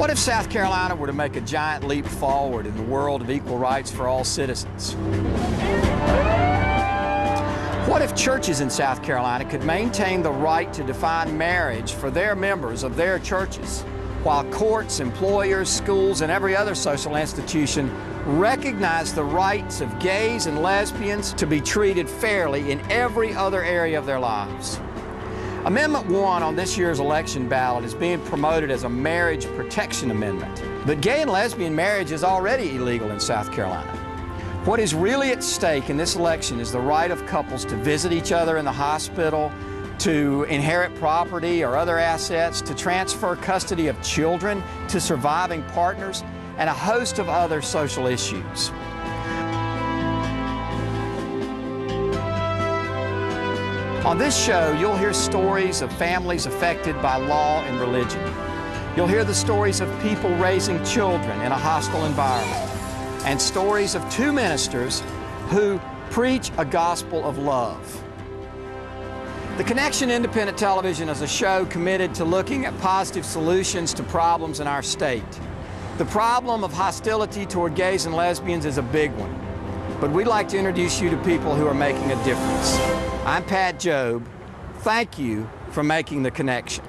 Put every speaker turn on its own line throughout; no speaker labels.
What if South Carolina were to make a giant leap forward in the world of equal rights for all citizens? What if churches in South Carolina could maintain the right to define marriage for their members of their churches, while courts, employers, schools, and every other social institution recognize the rights of gays and lesbians to be treated fairly in every other area of their lives? Amendment 1 on this year's election ballot is being promoted as a marriage protection amendment. But gay and lesbian marriage is already illegal in South Carolina. What is really at stake in this election is the right of couples to visit each other in the hospital, to inherit property or other assets, to transfer custody of children to surviving partners, and a host of other social issues. On this show, you'll hear stories of families affected by law and religion. You'll hear the stories of people raising children in a hostile environment, and stories of two ministers who preach a gospel of love. The Connection Independent Television is a show committed to looking at positive solutions to problems in our state. The problem of hostility toward gays and lesbians is a big one, but we'd like to introduce you to people who are making a difference. I'm Pat Jobe. Thank you for making the connection.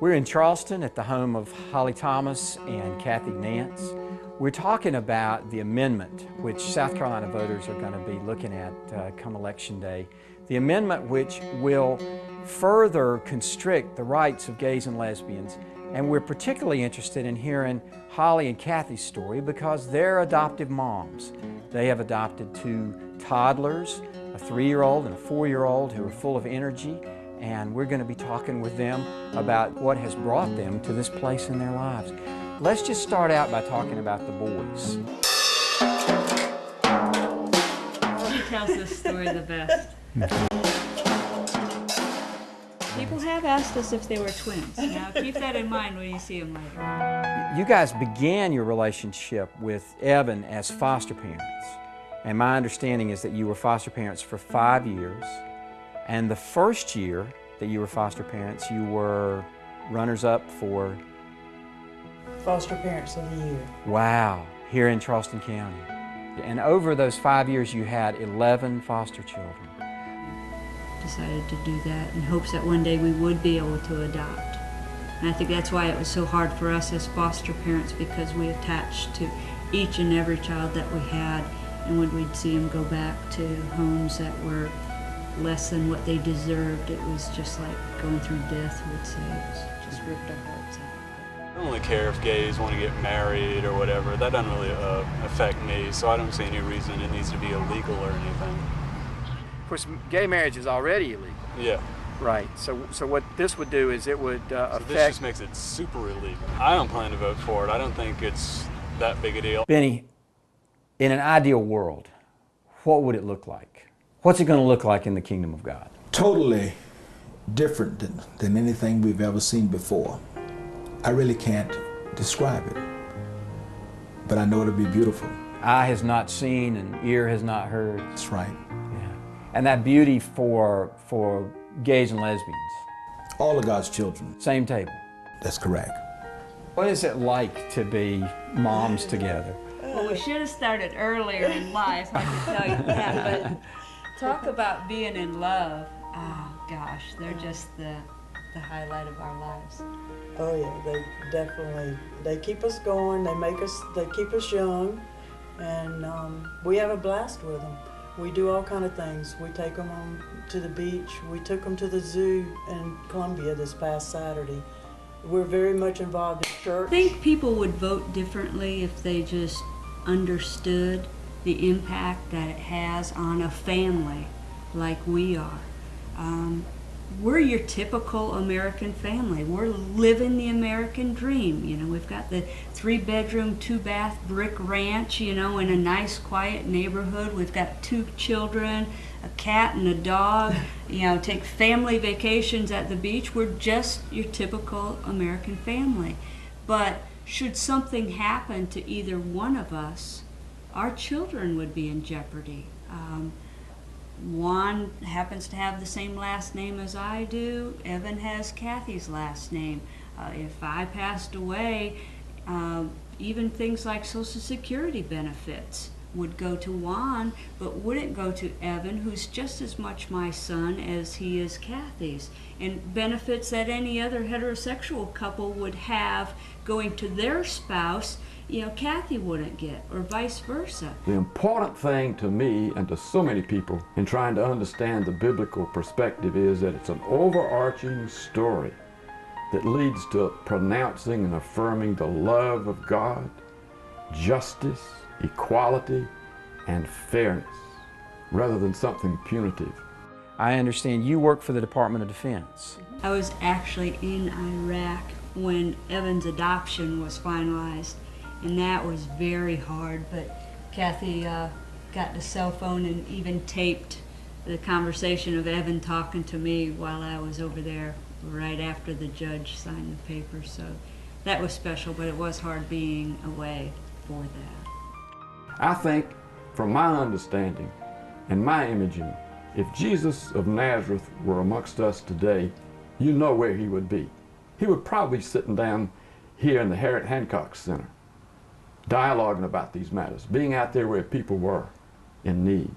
We're in Charleston at the home of Holly Thomas and Kathy Nance. We're talking about the amendment which South Carolina voters are going to be looking at come Election Day. The amendment which will further constrict the rights of gays and lesbians. And we're particularly interested in hearing Holly and Kathy's story because they're adoptive moms. They have adopted two toddlers, a 3-year-old and a 4-year-old, who are full of energy. And we're going to be talking with them about what has brought them to this place in their lives. Let's just start out by talking about the boys.
She tells this story the best. People have asked us if they were twins. Now keep that in mind when you see them later.
You guys began your relationship with Evan as foster parents. And my understanding is that you were foster parents for 5 years. And the first year that you were foster parents, you were runners-up for
Foster Parents of the Year.
Wow, here in Charleston County. And over those 5 years, you had 11 foster children.
Decided to do that in hopes that one day we would be able to adopt. And I think that's why it was so hard for us as foster parents, because we attached to each and every child that we had, and when we'd see them go back to homes that were less than what they deserved, it was just like going through death, we'd say. It just ripped our hearts out.
I don't really care if gays want to get married or whatever. That doesn't really affect me, so I don't see any reason it needs to be illegal or anything.
Of course, gay marriage is already illegal.
Yeah.
Right, so what this would do is it would affect...
This just makes it super illegal. I don't plan to vote for it. I don't think it's that big a deal.
Benny, in an ideal world, what would it look like? What's it going to look like in the kingdom of God?
Totally different than anything we've ever seen before. I really can't describe it, but I know it'll be beautiful.
Eye has not seen and ear has not heard.
That's right.
Yeah. And that beauty for gays and lesbians.
All of God's children.
Same table.
That's correct.
What is it like to be moms together?
Well, we should have started earlier in life, I can tell you that, but talk about being in love. Oh gosh, they're just the highlight of our lives.
Oh yeah, they definitely, they keep us going, they keep us young, and we have a blast with them. We do all kind of things. We take them to the beach. We took them to the zoo in Columbia this past Saturday. We're very much involved in church.
I think people would vote differently if they just understood the impact that it has on a family like we are. We're your typical American family. We're living the American dream. You know, we've got the 3-bedroom, 2-bath brick ranch, you know, in a nice, quiet neighborhood. We've got 2 children, a cat and a dog, you know, take family vacations at the beach. We're just your typical American family. But should something happen to either one of us, our children would be in jeopardy. Juan happens to have the same last name as I do. Evan has Kathy's last name. If I passed away, even things like Social Security benefits would go to Juan, but wouldn't go to Evan, who's just as much my son as he is Kathy's. And benefits that any other heterosexual couple would have going to their spouse, Kathy wouldn't get, or vice versa.
The important thing to me and to so many people in trying to understand the biblical perspective is that it's an overarching story that leads to pronouncing and affirming the love of God, justice, equality, and fairness, rather than something punitive.
I understand you work for the Department of Defense.
I was actually in Iraq when Evan's adoption was finalized, and that was very hard, but Kathy got the cell phone and even taped the conversation of Evan talking to me while I was over there right after the judge signed the paper. So that was special, but it was hard being away for that.
I think, from my understanding and my imaging, if Jesus of Nazareth were amongst us today, you know where he would be. He would probably be sitting down here in the Harriet Hancock Center, dialoguing about these matters, being out there where people were in need.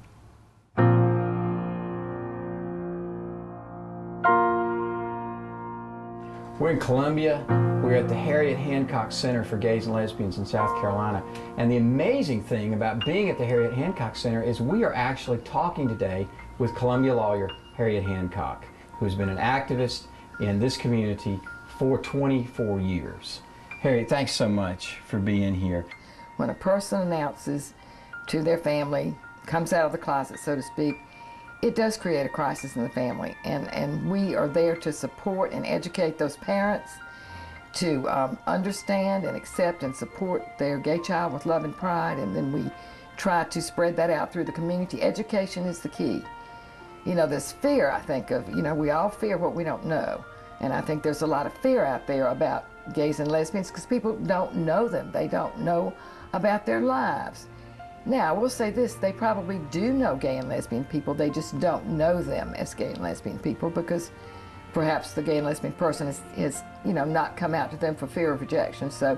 We're in Columbia. We're at the Harriet Hancock Center for Gays and Lesbians in South Carolina. And the amazing thing about being at the Harriet Hancock Center is we are actually talking today with Columbia lawyer Harriet Hancock, who's been an activist in this community for 24 years. Harriet, thanks so much for being here.
When a person announces to their family, comes out of the closet, so to speak, it does create a crisis in the family. And we are there to support and educate those parents to understand and accept and support their gay child with love and pride, and then we try to spread that out through the community. Education is the key. There's fear, I think, of, we all fear what we don't know. And I think there's a lot of fear out there about gays and lesbians because people don't know them. They don't know about their lives. Now, I will say this, they probably do know gay and lesbian people, they just don't know them as gay and lesbian people because perhaps the gay and lesbian person is not come out to them for fear of rejection. So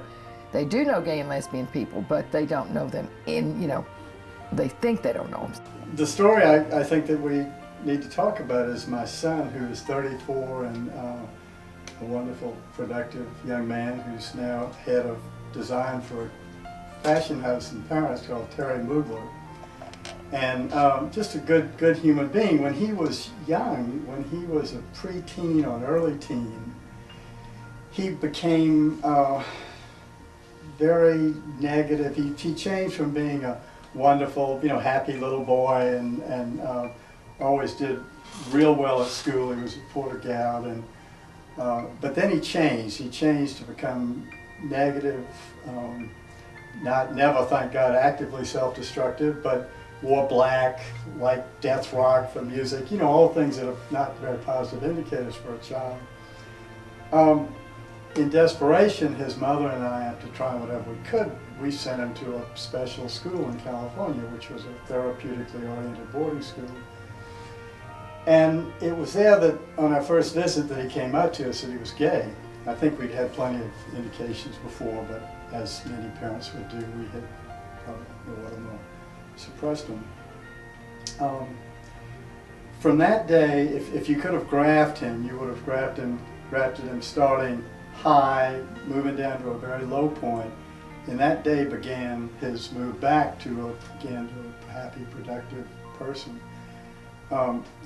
they do know gay and lesbian people, but they don't know them they think they don't know them.
The story I think that we need to talk about is my son, who is 34 and a wonderful, productive young man who's now head of design for a fashion house in Paris called Terry Mugler. And just a good human being. When he was young, when he was a preteen or an early teen, he became very negative. He changed from being a wonderful, happy little boy and always did real well at school. He was a Porter Gout, and but then he changed. He changed to become negative. Never, thank God, actively self-destructive, but wore black, liked death rock for music, all things that are not very positive indicators for a child. In desperation, his mother and I, after trying whatever we could, we sent him to a special school in California, which was a therapeutically oriented boarding school. And it was there that, on our first visit, that he came out to us that he was gay. I think we'd had plenty of indications before, but as many parents would do, we had probably a little more suppressed him. From that day, if you could have graphed him, you would have grafted him starting high, moving down to a very low point. And that day began his move back to a happy, productive person.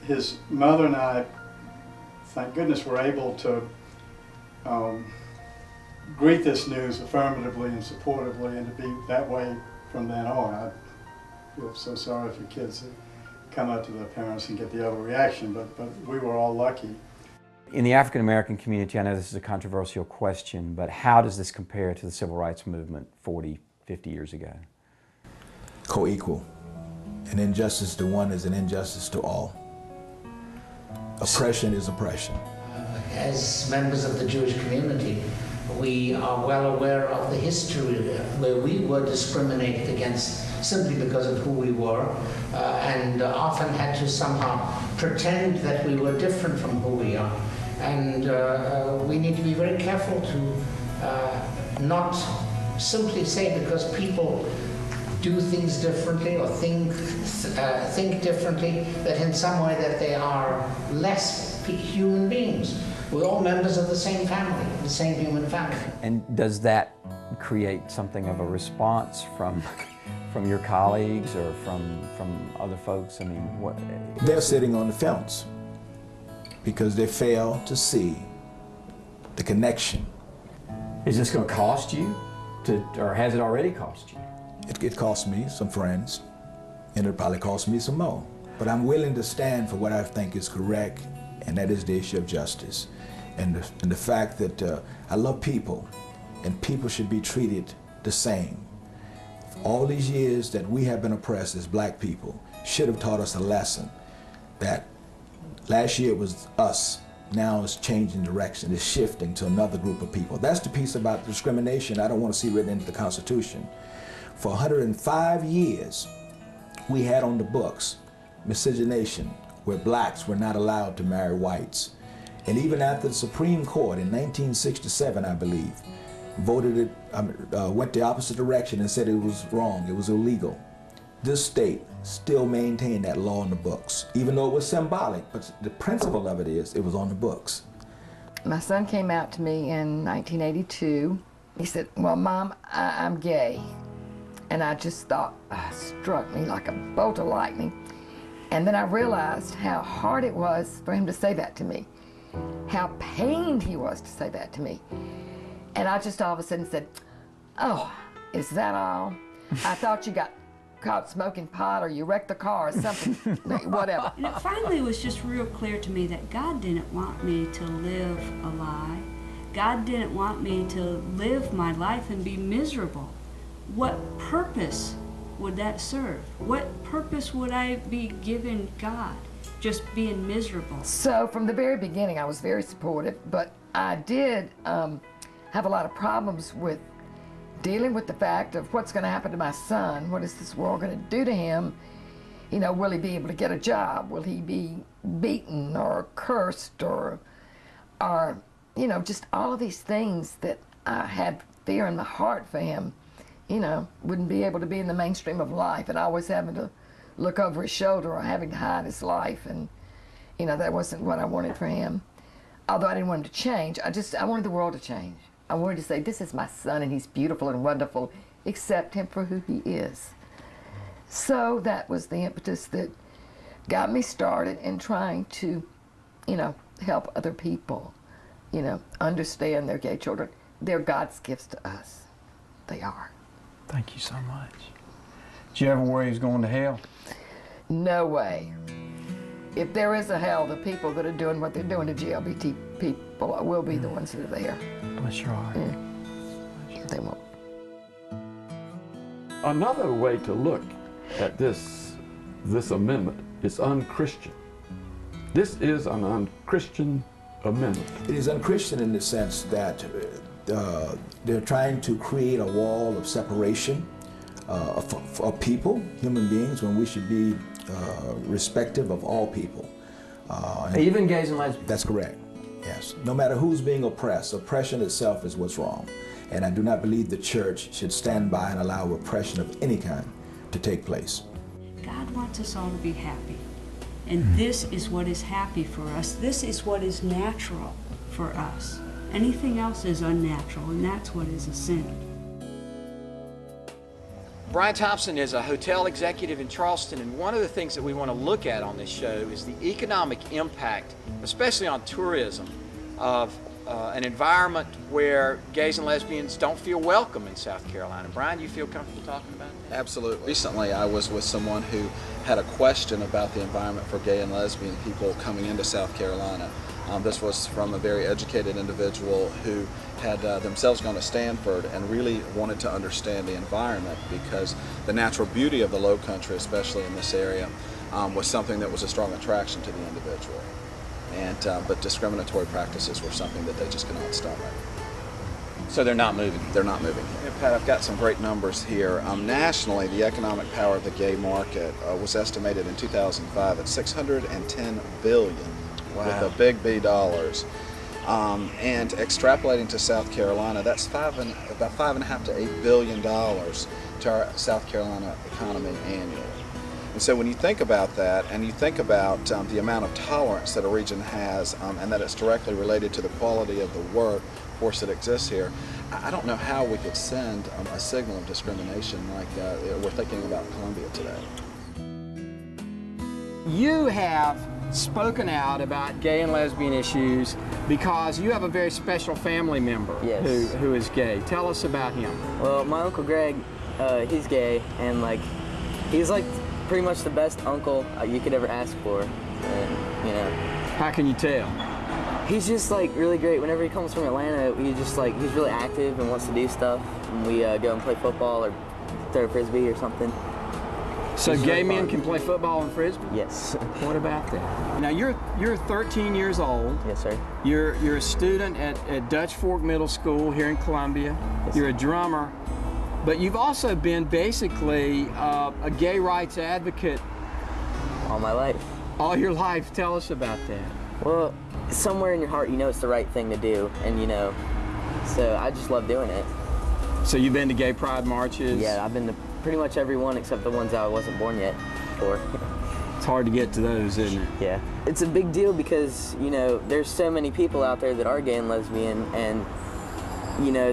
His mother and I, thank goodness, were able to greet this news affirmatively and supportively, and to be that way from then on. I feel so sorry for kids that come out to their parents and get the other reaction, but we were all lucky.
In the African American community, I know this is a controversial question, but how does this compare to the civil rights movement 40, 50 years ago?
Co-equal. An injustice to one is an injustice to all. Oppression is oppression.
As members of the Jewish community, We are well aware of the history where we were discriminated against simply because of who we were, and often had to somehow pretend that we were different from who we are. And we need to be very careful to not simply say because people do things differently or think differently, that in some way that they are less human beings. We're all members of the same family, the same human family.
And does that create something of a response from your colleagues or from other folks? I mean, what?
They're sitting on the fence because they fail to see the connection.
Is this going to cost you, or has it already cost you?
It cost me some friends, and it'll probably cost me some more. But I'm willing to stand for what I think is correct, and that is the issue of justice. And the fact that I love people, and people should be treated the same. All these years that we have been oppressed as black people should have taught us a lesson that last year it was us, now it's changing direction, it's shifting to another group of people. That's the piece about discrimination I don't want to see written into the Constitution. For 105 years, we had on the books miscegenation, where blacks were not allowed to marry whites. And even after the Supreme Court in 1967, I believe, went the opposite direction and said it was wrong, it was illegal. This state still maintained that law in the books, even though it was symbolic, but the principle of it is, it was on the books.
My son came out to me in 1982. He said, well, Mom, I'm gay. And I just thought, struck me like a bolt of lightning. And then I realized how hard it was for him to say that to me, how pained he was to say that to me. And I just all of a sudden said, oh, is that all? I thought you got caught smoking pot or you wrecked the car or something, whatever.
And it finally was just real clear to me that God didn't want me to live a lie. God didn't want me to live my life and be miserable. What purpose would that serve? What purpose would I be giving God? Just being miserable.
So from the very beginning, I was very supportive, but I did have a lot of problems with dealing with the fact of what's going to happen to my son. What is this world going to do to him? You know, will he be able to get a job? Will he be beaten or cursed or you know, just all of these things that I had fear in my heart for him. You know, wouldn't be able to be in the mainstream of life and always having to look over his shoulder or having to hide his life. And, you know, that wasn't what I wanted for him. Although I didn't want him to change, I wanted the world to change. I wanted to say, this is my son and he's beautiful and wonderful. Accept him for who he is. So that was the impetus that got me started in trying to, you know, help other people, you know, understand their gay children. They're God's gifts to us. They are.
Thank you so much. Did you ever worry he was going to hell?
No way. If there is a hell, the people that are doing what they're doing to LGBT people will be the ones that are there.
Bless your heart.
Yeah. They won't.
Another way to look at this amendment is unchristian. This is an unchristian amendment.
It is unchristian in the sense that they're trying to create a wall of separation of people, human beings, when we should be respective of all people.
Even gays and lesbians?
That's correct, yes. No matter who's being oppressed, oppression itself is what's wrong. And I do not believe the church should stand by and allow oppression of any kind to take place.
God wants us all to be happy. And this is what is happy for us. This is what is natural for us. Anything else is unnatural, and that's what is a sin.
Brian Thompson is a hotel executive in Charleston, and one of the things that we want to look at on this show is the economic impact, especially on tourism, of an environment where gays and lesbians don't feel welcome in South Carolina. Brian, do you feel comfortable talking about that?
Absolutely. Recently, I was with someone who had a question about the environment for gay and lesbian people coming into South Carolina. This was from a very educated individual who had themselves gone to Stanford and really wanted to understand the environment, because the natural beauty of the Low Country, especially in this area, was something that was a strong attraction to the individual. But discriminatory practices were something that they just could not stomach.
So they're not moving?
They're not moving. Yeah, Pat, I've got some great numbers here. Nationally, the economic power of the gay market was estimated in 2005 at $610 billion, with a big B dollars. And extrapolating to South Carolina, that's about $5.5 to $8 billion to our South Carolina economy annually. And so when you think about that, and you think about the amount of tolerance that a region has, and that it's directly related to the quality of the workforce that exists here, I don't know how we could send a signal of discrimination like we're thinking about Columbia today.
You have spoken out about gay and lesbian issues because you have a very special family member who is gay. Tell us about him.
Well, my Uncle Greg, he's gay, and he's pretty much the best uncle you could ever ask for. And, you know.
How can you tell?
He's just really great. Whenever he comes from Atlanta, he's really active and wants to do stuff. And we go and play football or throw a frisbee or something.
So gay men can play football and frisbee?
Yes.
What about that? Now you're 13 years old.
Yes, sir.
You're a student at Dutch Fork Middle School here in Columbia.
Yes,
you're a drummer, but you've also been basically a gay rights advocate
all my life.
All your life. Tell us about that.
Well, somewhere in your heart, you know it's the right thing to do, and so I just love doing it.
So you've been to gay pride marches?
Yeah, I've been to pretty much every one except the ones I wasn't born yet for.
It's hard to get to those, isn't it?
Yeah. It's a big deal because, there's so many people out there that are gay and lesbian, and,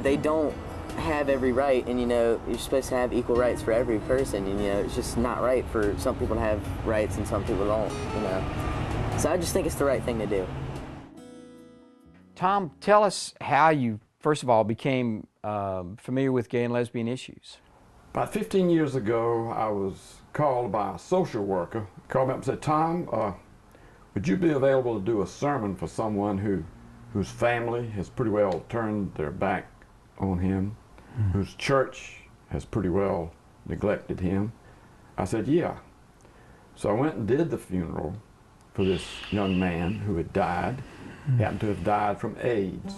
they don't have every right, and, you're supposed to have equal rights for every person, and, it's just not right for some people to have rights and some people don't, So I just think it's the right thing to do.
Tom, tell us how you, first of all, became familiar with gay and lesbian issues.
About 15 years ago, I was called by a social worker, called me up and said, Tom, would you be available to do a sermon for someone whose family has pretty well turned their back on him, whose church has pretty well neglected him? I said, yeah. So I went and did the funeral for this young man who had died, happened to have died from AIDS.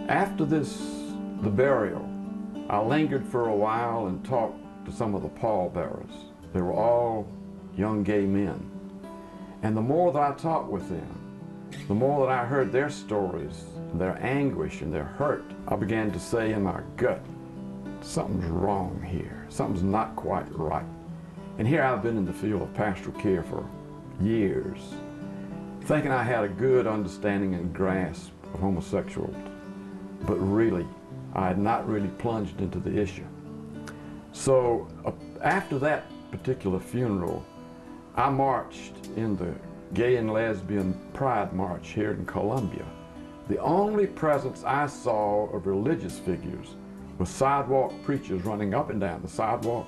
After the burial, I lingered for a while and talked to some of the pallbearers. They were all young gay men. And the more that I talked with them, the more that I heard their stories, their anguish and their hurt, I began to say in my gut, something's wrong here. Something's not quite right. And here I've been in the field of pastoral care for years, thinking I had a good understanding and grasp of homosexuals, but really, I had not really plunged into the issue. So after that particular funeral, I marched in the Gay and Lesbian Pride March here in Columbia. The only presence I saw of religious figures was sidewalk preachers running up and down the sidewalk,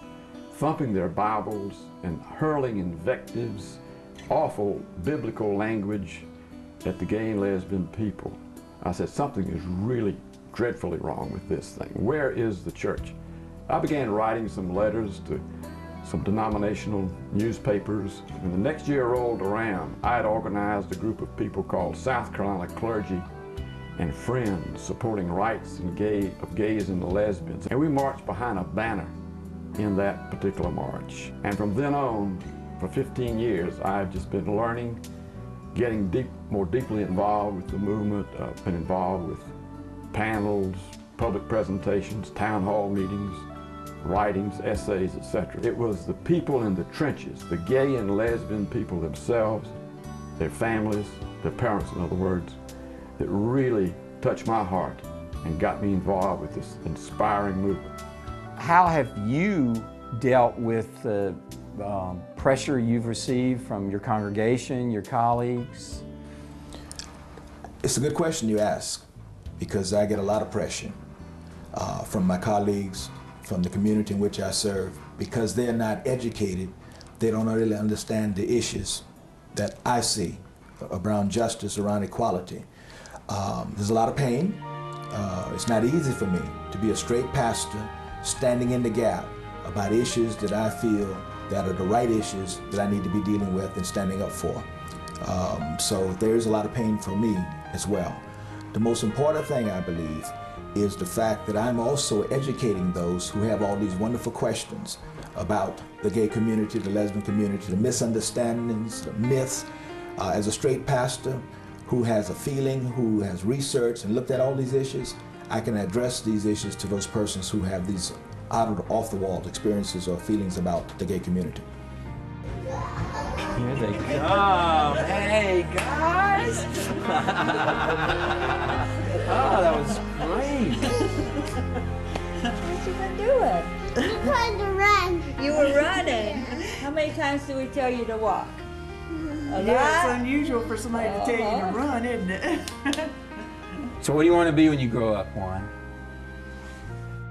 thumping their Bibles and hurling invectives, awful biblical language at the gay and lesbian people. I said, something is really dreadfully wrong with this thing. Where is the church? I began writing some letters to some denominational newspapers. When the next year rolled around, I had organized a group of people called South Carolina Clergy and Friends, supporting rights of gays and lesbians. And we marched behind a banner in that particular march. And from then on, for 15 years, I've just been learning, getting more deeply involved with the movement. I've been involved with panels, public presentations, town hall meetings, writings, essays, etc. It was the people in the trenches, the gay and lesbian people themselves, their families, their parents, in other words, that really touched my heart and got me involved with this inspiring movement.
How have you dealt with the pressure you've received from your congregation, your colleagues?
It's a good question you ask, because I get a lot of pressure from my colleagues, from the community in which I serve, because they're not educated. They don't really understand the issues that I see around justice, around equality. There's a lot of pain. It's not easy for me to be a straight pastor standing in the gap about issues that I feel that are the right issues that I need to be dealing with and standing up for. So there's a lot of pain for me as well. The most important thing, I believe, is the fact that I'm also educating those who have all these wonderful questions about the gay community, the lesbian community, the misunderstandings, the myths. As a straight pastor who has a feeling, who has researched and looked at all these issues, I can address these issues to those persons who have these off-the-wall experiences or feelings about the gay community.
Here they come. Hey, guys. Oh, that was great.
What you been doing?
I'm trying to run.
You were running. How many times do we tell you to walk? A
Yeah,
lot?
it's unusual for somebody to tell you to run, isn't it?
So what do you want to be when you grow up, Juan?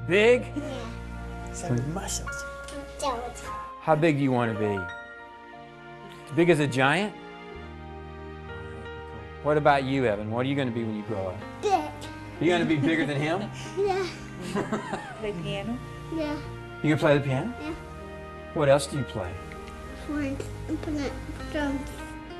Big?
Yeah.
Some muscles.
Don't.
How big do you want to be? As big as a giant? What about you, Evan? What are you going to be when you grow up?
Big.
You going to be bigger than him?
Yeah.
Play piano?
Yeah.
You going to play the piano?
Yeah.
What else do you play?
Horns. I'm putting drums.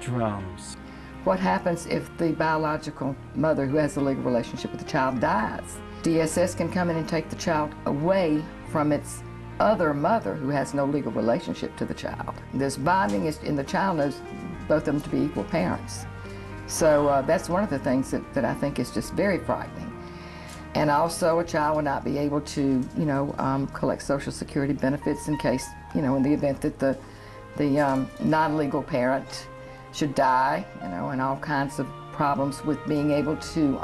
Drums.
What happens if the biological mother who has a legal relationship with the child dies? DSS can come in and take the child away from its other mother who has no legal relationship to the child. This bonding is, and the child knows both of them to be equal parents. So that's one of the things that I think is just very frightening. And also a child will not be able to, collect Social Security benefits in case, in the event that the non-legal parent should die, and all kinds of problems with being able to,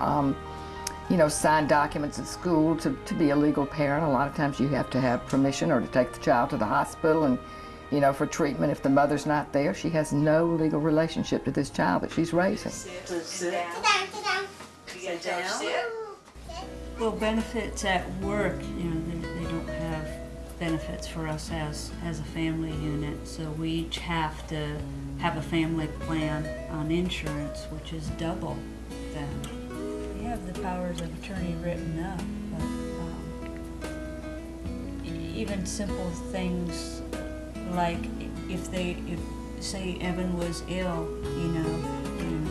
sign documents at school to be a legal parent. A lot of times you have to have permission or to take the child to the hospital and, for treatment. If the mother's not there, she has no legal relationship to this child that she's raising.
Sit down. Sit down. Well, benefits at work, they don't have benefits for us as a family unit, so we each have to have a family plan on insurance, which is double them. We have the powers of attorney written up, but even simple things like if say Evan was ill,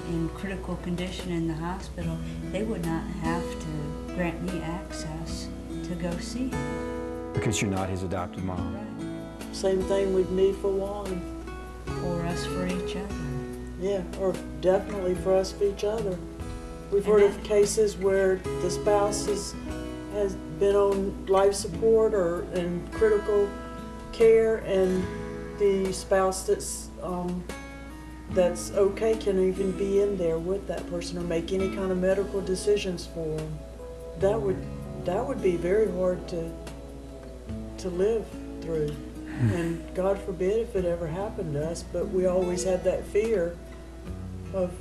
in critical condition in the hospital, they would not have to grant me access to go see him.
Because you're not his adopted mom.
Right.
Same thing with me for Juan.
Or us for each other.
Yeah, or definitely for us for each other. We've heard of cases where the spouse has been on life support or in critical care, and the spouse that's okay can even be in there with that person or make any kind of medical decisions for them. That would be very hard to live through. And God forbid if it ever happened to us, but we always had that fear of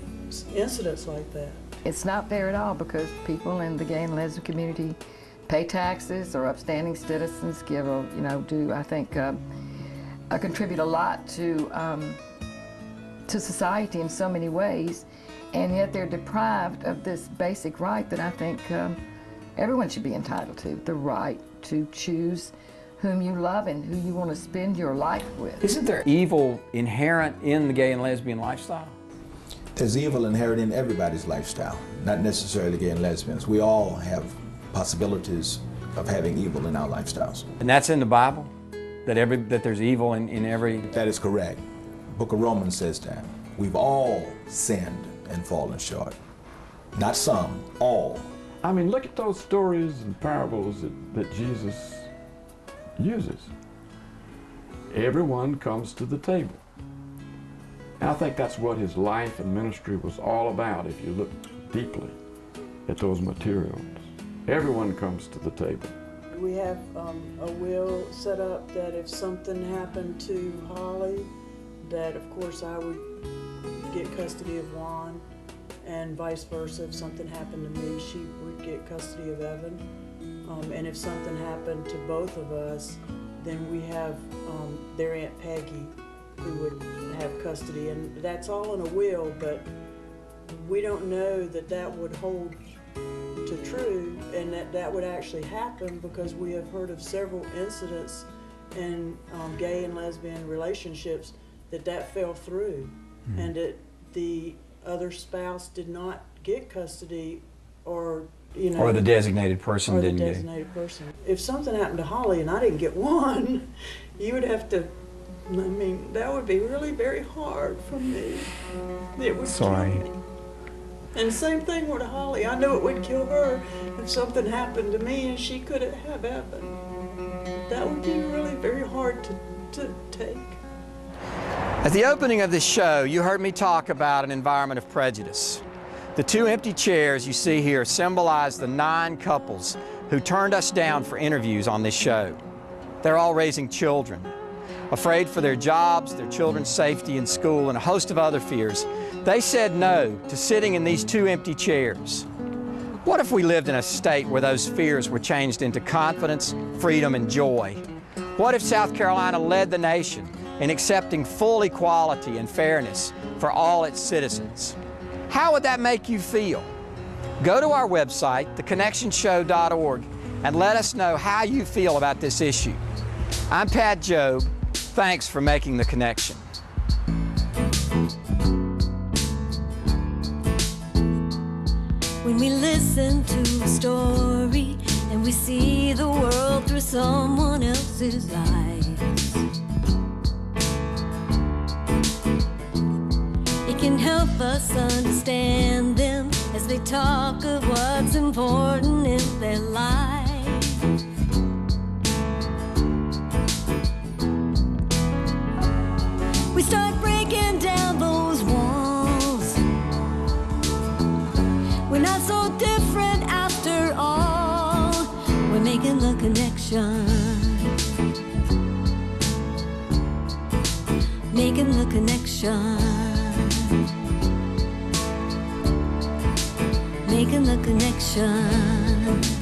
incidents like that.
It's not fair at all because people in the gay and lesbian community pay taxes, or upstanding citizens give, I think, contribute a lot to society in so many ways, and yet they're deprived of this basic right that I think everyone should be entitled to, the right to choose whom you love and who you want to spend your life with.
Isn't there evil inherent in the gay and lesbian lifestyle?
There's evil inherent in everybody's lifestyle, not necessarily gay and lesbians. We all have possibilities of having evil in our lifestyles.
And that's in the Bible? That there's evil in every...
That is correct. Book of Romans says that. We've all sinned and fallen short. Not some, all.
I mean, look at those stories and parables that Jesus uses. Everyone comes to the table. And I think that's what his life and ministry was all about if you look deeply at those materials. Everyone comes to the table.
We have a will set up that if something happened to Holly, that of course I would get custody of Juan, and vice versa. If something happened to me, she would get custody of Evan. And if something happened to both of us, then we have their Aunt Peggy who would have custody. And that's all in a will, but we don't know that would hold to true and that would actually happen, because we have heard of several incidents in gay and lesbian relationships that fell through, and that the other spouse did not get custody or You know,
or the designated person
or the
didn't get it.
designated person. If something happened to Holly and I didn't get one, you would have to, I mean, that would be really very hard for me. It would
Sorry.
kill me. And same thing with Holly. I knew it would kill her if something happened to me and she couldn't have happened. That would be really very hard to take.
At the opening of this show, you heard me talk about an environment of prejudice. The 2 empty chairs you see here symbolize the 9 couples who turned us down for interviews on this show. They're all raising children. Afraid for their jobs, their children's safety in school, and a host of other fears, they said no to sitting in these 2 empty chairs. What if we lived in a state where those fears were changed into confidence, freedom, and joy? What if South Carolina led the nation in accepting full equality and fairness for all its citizens? How would that make you feel? Go to our website, theconnectionshow.org, and let us know how you feel about this issue. I'm Pat Jobe. Thanks for making the connection.
When we listen to a story and we see the world through someone else's eyes, it can help us understand them as they talk of what's important in their lives. We start breaking down those walls. We're not so different after all. We're making the connection. Making the connection. Making the connection.